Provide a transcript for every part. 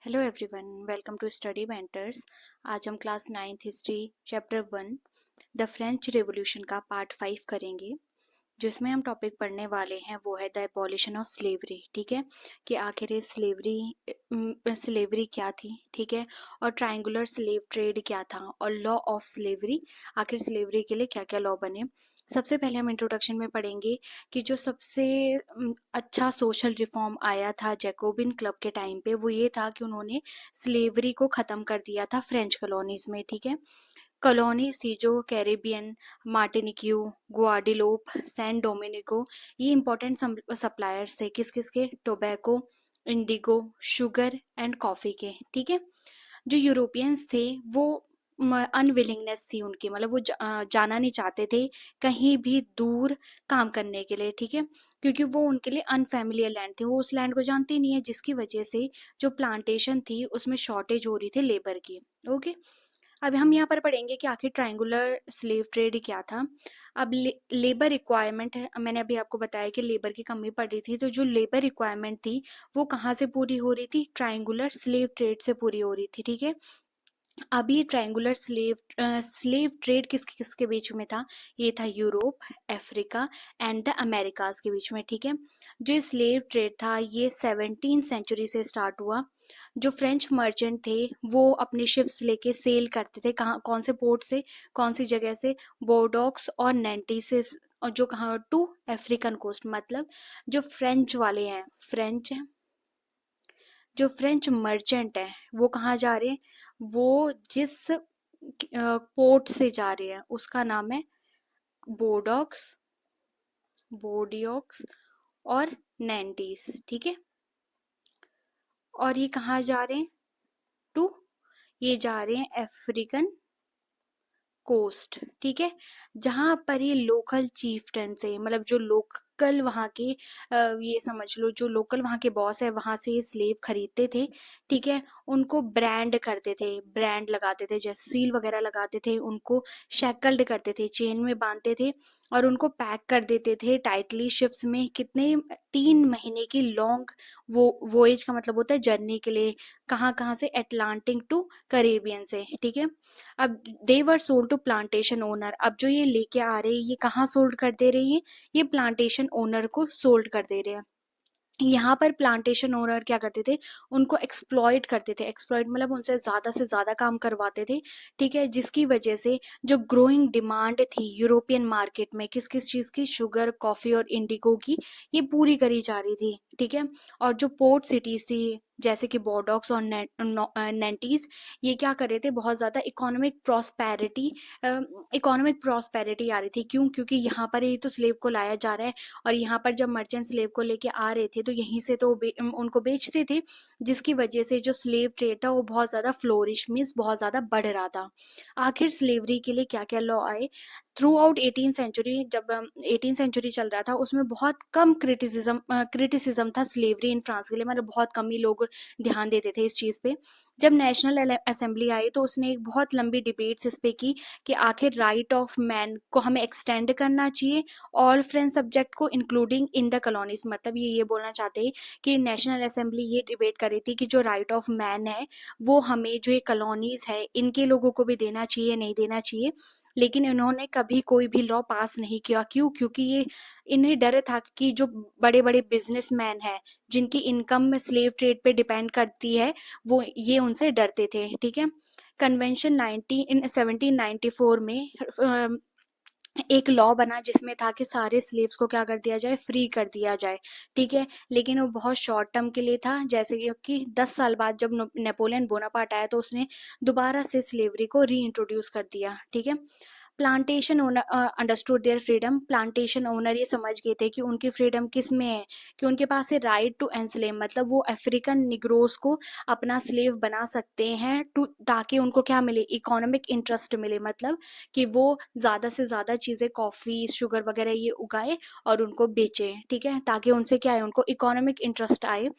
Hello everyone, welcome to study mentors. आज हम class 9th history chapter 1 the French revolution का part 5 करेंगे। जिसमें हम टॉपिक पढ़ने वाले हैं वो है द एबॉलिशन ऑफ स्लेवरी। ठीक है, कि आखिर ये स्लेवरी क्या थी, ठीक है, और ट्रायंगुलर स्लेव ट्रेड क्या था, और लॉ ऑफ स्लेवरी, आखिर स्लेवरी के लिए क्या क्या लॉ बने। सबसे पहले हम इंट्रोडक्शन में पढ़ेंगे कि जो सबसे अच्छा सोशल रिफॉर्म आया था जैकोबिन क्लब के टाइम पे वो ये था कि उन्होंने स्लेवरी को ख़त्म कर दिया था फ्रेंच कॉलोनीज में। ठीक है, कॉलोनीज थी जो कैरेबियन, मार्टिनिक्यू, गुआडिलोप, सैन डोमिनिको, ये इंपॉर्टेंट सप्लायर्स थे किस किस के, tobacco, Indigo, sugar and coffee के। ठीक है, जो यूरोपियंस थे वो अनविलिंगनेस थी उनकी, मतलब वो जाना नहीं चाहते थे कहीं भी दूर काम करने के लिए। ठीक है, क्योंकि वो उनके लिए अनफेमिलियर लैंड थी, वो उस लैंड को जानते ही नहीं है, जिसकी वजह से जो प्लांटेशन थी उसमें शॉर्टेज हो रही थी लेबर की। ओके, अब हम यहाँ पर पढ़ेंगे कि आखिर ट्रायंगुलर स्लेव ट्रेड क्या था। अब लेबर रिक्वायरमेंट है, मैंने अभी आपको बताया कि लेबर की कमी पड़ रही थी, तो जो लेबर रिक्वायरमेंट थी वो कहाँ से पूरी हो रही थी, ट्रायंगुलर स्लेव ट्रेड से पूरी हो रही थी। ठीक है, अब ये ट्रायंगुलर स्लेव ट्रेड किस किसके बीच में था, ये था Europe, Africa and the Americas के बीच में। ठीक है, जो स्लेव ट्रेड था ये 17th सेंचुरी से स्टार्ट हुआ। जो फ्रेंच मर्चेंट थे वो अपनी शिप्स लेके सेल करते थे, कहाँ कौन से पोर्ट से, कौन सी जगह से, बोर्डोक्स और नेंटी से, और जो कहाँ टू अफ्रीकन कोस्ट। मतलब जो फ्रेंच वाले हैं, जो फ्रेंच मर्चेंट हैं वो कहाँ जा रहे हैं, वो जिस पोर्ट से जा रहे हैं उसका नाम है बोर्डोक्स, बोर्डियोक्स और नैंटीज। ठीक है, और ये कहाँ जा रहे हैं, टू, ये जा रहे हैं अफ्रीकन कोस्ट। ठीक है, जहां पर ये लोकल चीफटन से, मतलब जो लोकल वहाँ के ये समझ लो जो लोकल वहाँ के बॉस है वहां से ये स्लेव खरीदते थे। ठीक है, उनको ब्रांड करते थे, ब्रांड लगाते थे, जैसे सील वगैरह लगाते थे, उनको शेकल्ड करते थे, चेन में बांधते थे, और उनको पैक कर देते थे टाइटली शिप्स में। कितने, 3 महीने की लॉन्ग वो वोएज का मतलब होता है जर्नी के लिए, कहाँ कहाँ से, अटलांटिक टू करेबियन से। ठीक है, अब they were sold to plantation owner, अब जो ये लेके आ रहे हैं ये कहाँ सोल्ड कर दे रही है, ये प्लांटेशन ओनर को सोल्ड कर दे रहे हैं। यहाँ पर प्लांटेशन ओनर क्या करते थे, उनको एक्सप्लॉइट करते थे, एक्सप्लॉइट मतलब उनसे से ज्यादा काम करवाते थे। ठीक है, जिसकी वजह से जो ग्रोइंग डिमांड थी यूरोपियन मार्केट में किस किस चीज की, शुगर, कॉफी और इंडिगो की, ये पूरी करी जा रही थी। ठीक है, और जो पोर्ट सिटीज थी जैसे कि बोर्डोक्स और नेंटीज, ये क्या कर रहे थे, बहुत ज्यादा इकोनॉमिक प्रॉस्पेरिटी आ रही थी। क्यों, क्योंकि यहाँ पर ही तो स्लेव को लाया जा रहा है, और यहाँ पर जब मर्चेंट स्लेव को लेके आ रहे थे तो यहीं से तो उनको बेचते थे, जिसकी वजह से जो स्लेव ट्रेड था वो बहुत ज़्यादा फ्लोरिश, मीन्स बहुत ज़्यादा बढ़ रहा था। आखिर स्लेवरी के लिए क्या क्या लॉ आए थ्रू आउट 18th सेंचुरी, जब 18th सेंचुरी चल रहा था उसमें बहुत कम क्रिटिसिज्म था स्लेवरी इन फ्रांस के लिए, मतलब बहुत कम ही लोग ध्यान देते थे इस चीज़ पे। जब नेशनल असेंबली आई तो उसने एक बहुत लंबी डिबेट्स इस पे की कि आखिर राइट ऑफ मैन को हमें एक्सटेंड करना चाहिए ऑल फ्रेंच सब्जेक्ट को, इंक्लूडिंग इन द कॉलोनीज। मतलब ये बोलना चाहते हैं कि नेशनल असेंबली ये डिबेट कर रही थी कि जो राइट ऑफ मैन है वो हमें, जो ये कॉलोनीज है इनके लोगों को भी देना चाहिए, नहीं देना चाहिए। लेकिन इन्होंने कभी कोई भी लॉ पास नहीं किया। क्यों, क्योंकि ये इन्हें डर था कि जो बड़े बड़े बिजनेसमैन हैं जिनकी इनकम स्लेव ट्रेड पे डिपेंड करती है, वो ये उनसे डरते थे। ठीक है, कन्वेंशन 1794 में एक लॉ बना जिसमें था कि सारे स्लेव्स को क्या कर दिया जाए, फ्री कर दिया जाए। ठीक है, लेकिन वो बहुत शॉर्ट टर्म के लिए था, जैसे कि 10 साल बाद जब नेपोलियन बोनापार्ट आया तो उसने दोबारा से स्लेवरी को री इंट्रोड्यूस कर दिया। ठीक है, plantation owner understood their freedom, plantation owner ये समझ गए थे कि उनकी फ्रीडम किस में है, कि उनके पास है राइट टू एनस्लेव, मतलब वो अफ्रीकन निग्रोस को अपना स्लेव बना सकते हैं, टू, ताकि उनको क्या मिले, इकोनॉमिक इंटरेस्ट मिले, मतलब कि वो ज्यादा से ज्यादा चीजें, कॉफी, शुगर वगैरह ये उगाए और उनको बेचे। ठीक है, ताकि उनसे क्या है, उनको इकोनॉमिक इंटरेस्ट आए।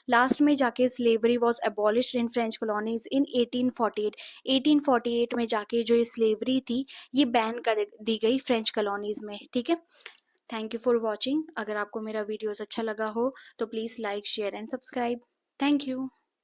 लास्ट में जाके slavery was abolished in French colonies इन 1848। 1848 में जाके जो ये स्लेवरी थी ये बैन कर दी गई फ्रेंच कॉलोनीज में। ठीक है, थैंक यू फॉर वॉचिंग। अगर आपको मेरा वीडियोस अच्छा लगा हो तो please like, share and subscribe. Thank you.